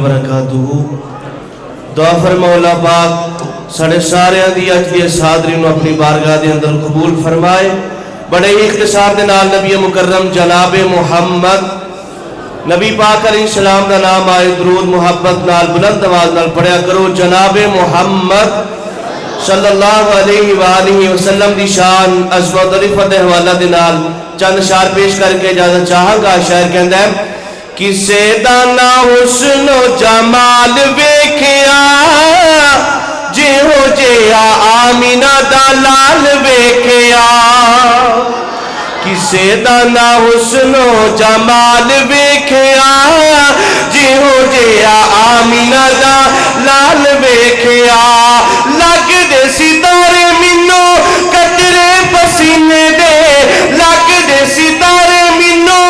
वबरकातुहू। दुआ फर मौला पाक साढ़े सारियां दी अज दी इस हाज़री नूं अपनी बारगाह दे अंदर कबूल फरमाए। बड़े ही इख्तिसार दे नाल नबी मुकर्रम जनाब मुहम्मद नबी पाक अलैहिस्सलाम दा नाम आए दरूद मुहब्बत नाल बुलंद आवाज़ नाल पढ़िया करो। जनाब मुहम्मद सल्लल्लाहु अलैहि वालिहि वसल्लम दी शान अज़मत अरिफत दे हवाला दे नाल चंद शार पेश करके इजाजत चाहांगा। शायर कहंदा है किसे दा ना हुस्न जमाल वेखिया जिहो जिहा आमीना दा लाल वेखिया। किसे दा ना हुस्न जमाल वेखिया जिहो जिहा आमीना दा लाल वेखिया। लगदे सितारे मिन्नो कतरे पसीने दे, लगदे सितारे मिन्नो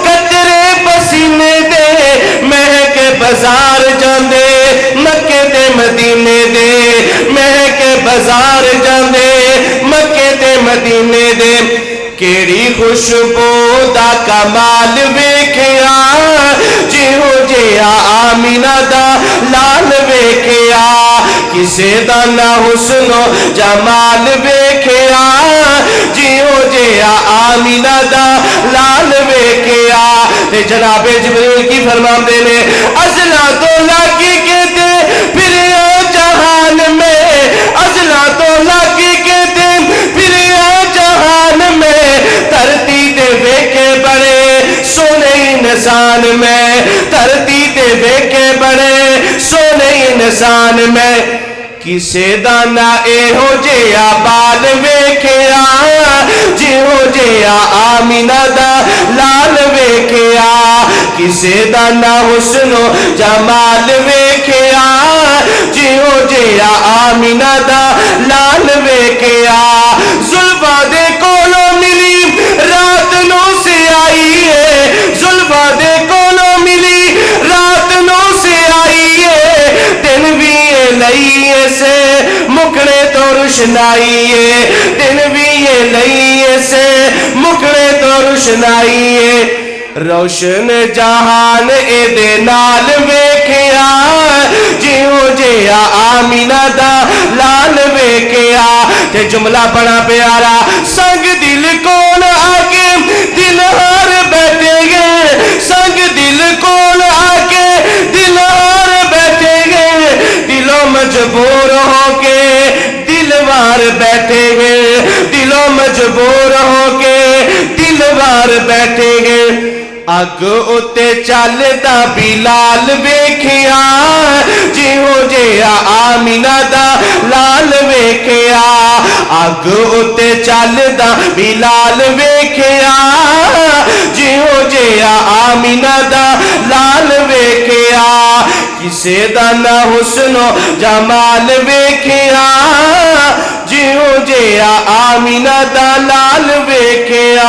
कतरे पसीने दे। महके बाजार जांदे मक्के ते मदीने दे, महके बाजार जांदे मक्के ते मदीने दे। केड़ी खुशबू दा कमाल वेखिया जिहो जिहा आमीना दा लाल वेखिया। किसे दा ना हुस्नो जमाल वेखिया जिहो जिहा आमीना दा लाल वेखिया। ते जनाबे जिब्रील की फरमाते ने अज़ला तो लागी कहते फिर जहान में, अज़ला तो लागी कहते फिर जहान में। धरती दे वेखे बड़े सोने इंसान में, धरती दे वेखे बड़े सोने इंसान में। किसे दा ना एहो जिहा बाल वेखिया जिहो जिहा आमीना दा लाल वेखिया। किसे दा ना हुस्नो जमाल वेखिया जिहो जिहा आमीना दा लाल वेखिया। जुल्फा दे कोलो मिली रात नो से आई है, जुल्फा दे कोलो मिली रात नो से आई है। दिन भी ये लईए से मुखड़े तो रुशनाई है, दिन भी ये लईए से मुखड़े तो रुशनाई है। रोशन जहान एदे नाल वेखिया जिहो जिहा आमीना दा लाल वेखिया। ते जुमला बड़ा प्यारा संग दिल कौन आके दिल हार बैठे गए, संग दिल कौन आके दिल हार बैठे गए। दिलों मजबूर होके दिलवार बैठे गए, दिलों मजबूर होके दिलवार बैठे गए। अग उते चलदा बिलाल वेखिया जिहो जिहा आमीना दा लाल वेखिया। अग उते चलदा बिलाल वेखिया जिहो जिहा आमीना दा लाल वेखिया। किसे दा ना हुस्नो जमाल वेखिया जिहो जिहा आमीना दा लाल वेखिया।